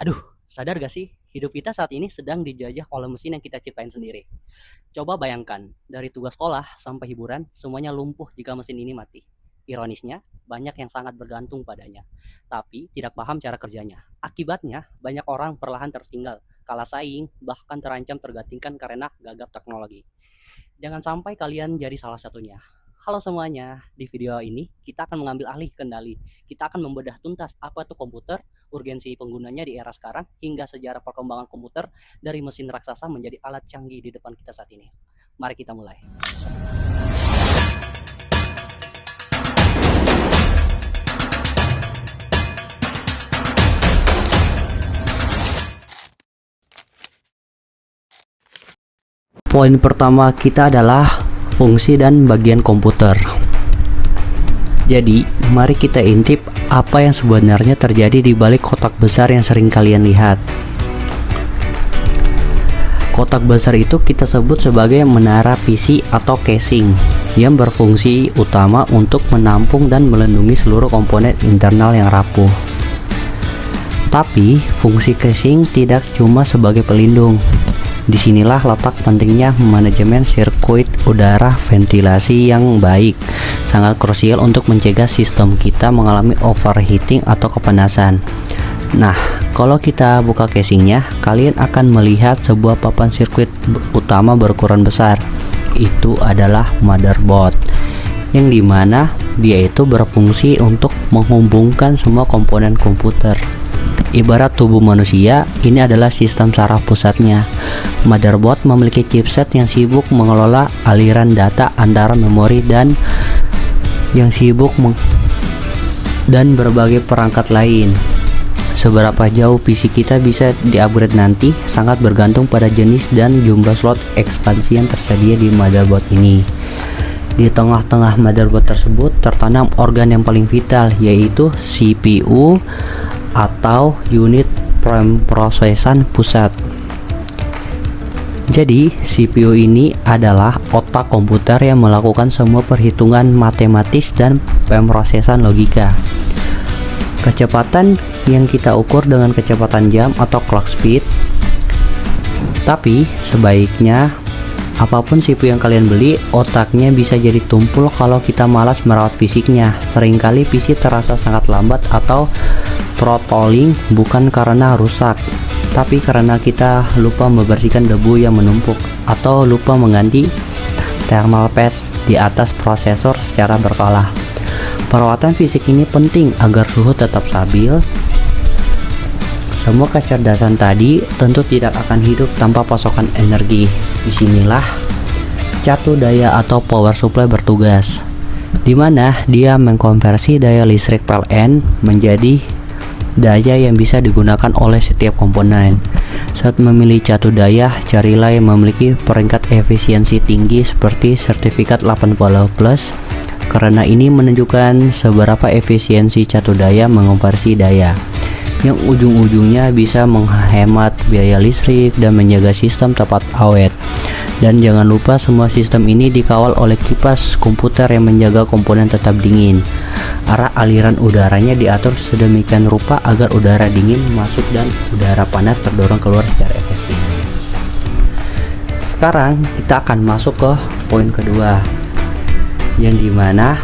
Aduh, sadar gak sih? Hidup kita saat ini sedang dijajah oleh mesin yang kita ciptain sendiri. Coba bayangkan, dari tugas sekolah sampai hiburan, semuanya lumpuh jika mesin ini mati. Ironisnya, banyak yang sangat bergantung padanya, tapi tidak paham cara kerjanya. Akibatnya, banyak orang perlahan tertinggal, kalah saing, bahkan terancam tergantikan karena gagap teknologi. Jangan sampai kalian jadi salah satunya. Halo semuanya, di video ini kita akan mengambil alih kendali. Kita akan membedah tuntas apa itu komputer, urgensi penggunanya di era sekarang, hingga sejarah perkembangan komputer dari mesin raksasa menjadi alat canggih di depan kita saat ini. Mari kita mulai. Poin pertama kita adalah fungsi dan bagian komputer. Jadi, mari kita intip apa yang sebenarnya terjadi di balik kotak besar yang sering kalian lihat. Kotak besar itu kita sebut sebagai menara PC atau casing yang berfungsi utama untuk menampung dan melindungi seluruh komponen internal yang rapuh. Tapi, fungsi casing tidak cuma sebagai pelindung. Disinilah letak pentingnya manajemen sirkuit udara ventilasi yang baik, sangat krusial untuk mencegah sistem kita mengalami overheating atau kepanasan. Nah, kalau kita buka casingnya, kalian akan melihat sebuah papan sirkuit utama berukuran besar. Itu adalah motherboard, yang dimana dia itu berfungsi untuk menghubungkan semua komponen komputer. Ibarat tubuh manusia, ini adalah sistem saraf pusatnya. Motherboard memiliki chipset yang sibuk mengelola aliran data antara memori dan berbagai perangkat lain. Seberapa jauh PC kita bisa di-upgrade nanti sangat bergantung pada jenis dan jumlah slot ekspansi yang tersedia di motherboard ini. Di tengah-tengah motherboard tersebut tertanam organ yang paling vital, yaitu CPU atau unit pemrosesan pusat. Jadi, CPU ini adalah otak komputer yang melakukan semua perhitungan matematis dan pemrosesan logika. Kecepatan yang kita ukur dengan kecepatan jam atau clock speed. Tapi, sebaiknya apapun CPU yang kalian beli, otaknya bisa jadi tumpul kalau kita malas merawat fisiknya. Seringkali PC terasa sangat lambat atau throttling bukan karena rusak, tapi karena kita lupa membersihkan debu yang menumpuk atau lupa mengganti thermal paste di atas prosesor secara berkala. Perawatan fisik ini penting agar suhu tetap stabil. Semua kecerdasan tadi tentu tidak akan hidup tanpa pasokan energi. Disinilah catu daya atau power supply bertugas, di mana dia mengkonversi daya listrik PLN menjadi daya yang bisa digunakan oleh setiap komponen. Saat memilih catu daya, carilah yang memiliki peringkat efisiensi tinggi seperti sertifikat 80+, karena ini menunjukkan seberapa efisiensi catu daya mengonversi daya, yang ujung-ujungnya bisa menghemat biaya listrik dan menjaga sistem tetap awet. Dan jangan lupa semua sistem ini dikawal oleh kipas komputer yang menjaga komponen tetap dingin. Arah aliran udaranya diatur sedemikian rupa agar udara dingin masuk dan udara panas terdorong keluar secara efisien. Sekarang kita akan masuk ke poin kedua, yang dimana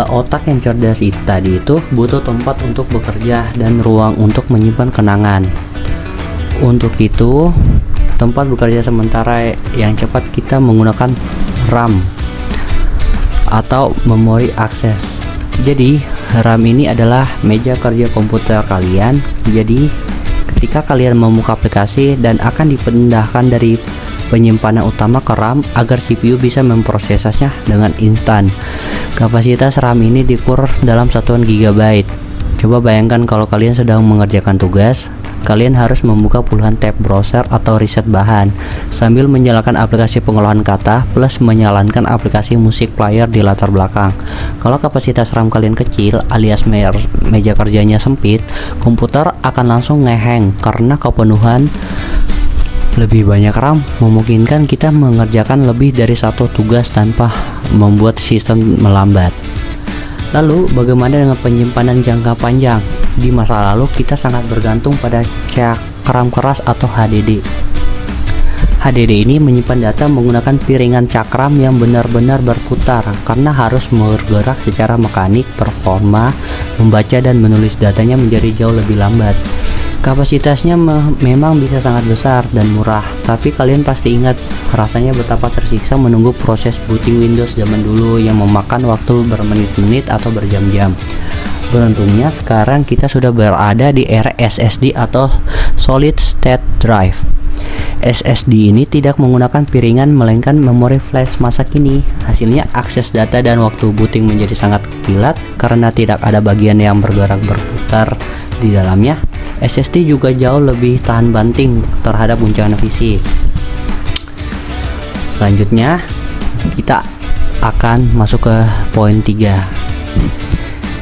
otak yang cerdas tadi itu butuh tempat untuk bekerja dan ruang untuk menyimpan kenangan. Untuk itu, tempat bekerja sementara yang cepat kita menggunakan RAM atau memori akses. Jadi, RAM ini adalah meja kerja komputer kalian. Jadi, ketika kalian membuka aplikasi dan akan dipindahkan dari penyimpanan utama ke RAM agar CPU bisa memprosesnya dengan instan. Kapasitas RAM ini diukur dalam satuan gigabyte. Coba bayangkan kalau kalian sedang mengerjakan tugas, kalian harus membuka puluhan tab browser atau riset bahan sambil menyalakan aplikasi pengolahan kata plus menyalakan aplikasi musik player di latar belakang. Kalau kapasitas RAM kalian kecil alias meja kerjanya sempit, komputer akan langsung ngeheng karena kepenuhan. Lebih banyak RAM memungkinkan kita mengerjakan lebih dari satu tugas tanpa membuat sistem melambat. Lalu bagaimana dengan penyimpanan jangka panjang? Di masa lalu kita sangat bergantung pada cakram keras atau HDD. HDD ini menyimpan data menggunakan piringan cakram yang benar-benar berputar karena harus bergerak secara mekanik. Performa membaca dan menulis datanya menjadi jauh lebih lambat. Kapasitasnya memang bisa sangat besar dan murah, tapi kalian pasti ingat rasanya betapa tersiksa menunggu proses booting Windows zaman dulu yang memakan waktu bermenit-menit atau berjam-jam. Beruntungnya sekarang kita sudah berada di era SSD atau Solid State Drive. SSD ini tidak menggunakan piringan melainkan memori flash masa kini. Hasilnya akses data dan waktu booting menjadi sangat kilat karena tidak ada bagian yang bergerak berputar di dalamnya. SSD juga jauh lebih tahan banting terhadap guncangan fisik. Selanjutnya kita akan masuk ke poin 3.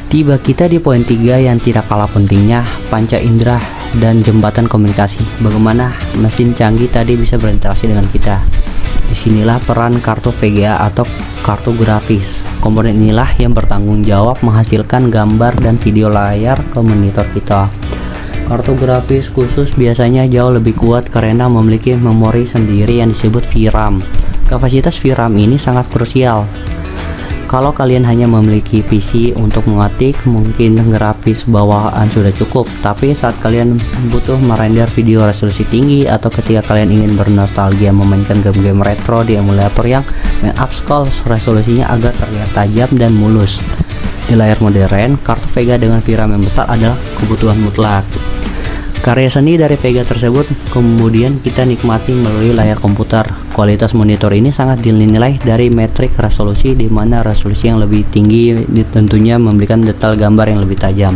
Tiba kita di poin 3 yang tidak kalah pentingnya, panca indera dan jembatan komunikasi. Bagaimana mesin canggih tadi bisa berinteraksi dengan kita. Disinilah peran kartu VGA atau kartu grafis. Komponen inilah yang bertanggung jawab menghasilkan gambar dan video layar ke monitor kita. Kartu grafis khusus biasanya jauh lebih kuat karena memiliki memori sendiri yang disebut VRAM. Kapasitas VRAM ini sangat krusial. Kalau kalian hanya memiliki PC untuk mengetik, mungkin grafis bawaan sudah cukup. Tapi saat kalian butuh merender video resolusi tinggi atau ketika kalian ingin bernostalgia memainkan game-game retro di emulator yang upscale resolusinya agar terlihat tajam dan mulus. Di layar modern, kartu VGA dengan VRAM yang besar adalah kebutuhan mutlak. Karya seni dari VGA tersebut kemudian kita nikmati melalui layar komputer. Kualitas monitor ini sangat dinilai dari metrik resolusi, di mana resolusi yang lebih tinggi tentunya memberikan detail gambar yang lebih tajam.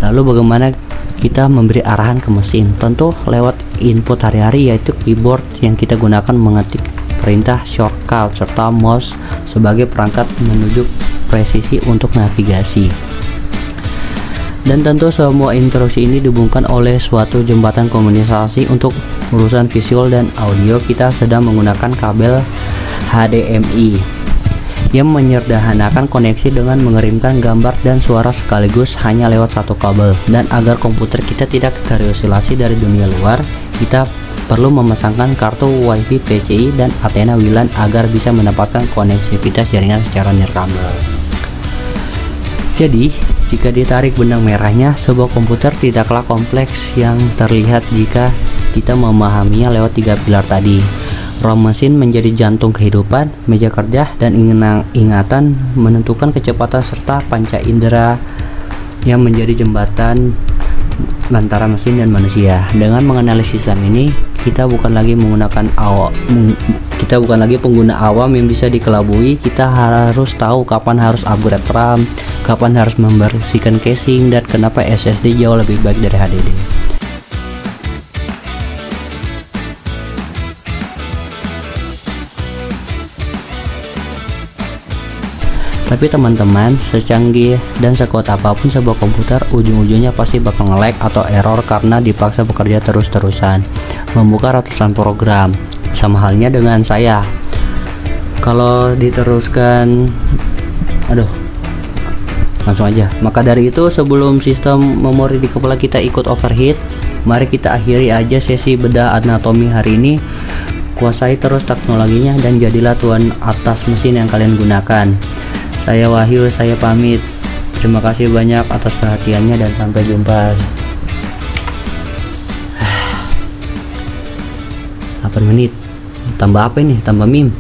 Lalu bagaimana kita memberi arahan ke mesin? Tentu lewat input hari-hari, yaitu keyboard yang kita gunakan mengetik perintah, shortcut, serta mouse sebagai perangkat menuju presisi untuk navigasi. Dan tentu semua instruksi ini dihubungkan oleh suatu jembatan komunikasi. Untuk urusan visual dan audio kita sedang menggunakan kabel HDMI yang menyederhanakan koneksi dengan mengirimkan gambar dan suara sekaligus hanya lewat satu kabel. Dan agar komputer kita tidak terisolasi dari dunia luar, kita perlu memasangkan kartu WiFi PCI dan antena WLAN agar bisa mendapatkan konektivitas jaringan secara nirkabel. Jadi, jika ditarik benang merahnya, sebuah komputer tidaklah kompleks yang terlihat jika kita memahaminya lewat 3 pilar tadi. ROM mesin menjadi jantung kehidupan, meja kerja dan ingatan menentukan kecepatan, serta panca indera yang menjadi jembatan antara mesin dan manusia. Dengan mengenali sistem ini, kita bukan lagi pengguna awam yang bisa dikelabui. Kita harus tahu kapan harus upgrade RAM, kapan harus membersihkan casing, dan kenapa SSD jauh lebih baik dari HDD. Tapi teman-teman, secanggih dan sekuat apapun sebuah komputer, ujung-ujungnya pasti bakal nge-lag atau error karena dipaksa bekerja terus-terusan, membuka ratusan program. Sama halnya dengan saya. Kalau diteruskan, langsung aja. Maka dari itu, sebelum sistem memori di kepala kita ikut overheat, mari kita akhiri aja sesi bedah anatomi hari ini. Kuasai terus teknologinya dan jadilah tuan atas mesin yang kalian gunakan. Saya Wahyu, saya pamit. Terima kasih banyak atas perhatiannya dan sampai jumpa. 8 menit. Tambah apa ini? Tambah meme.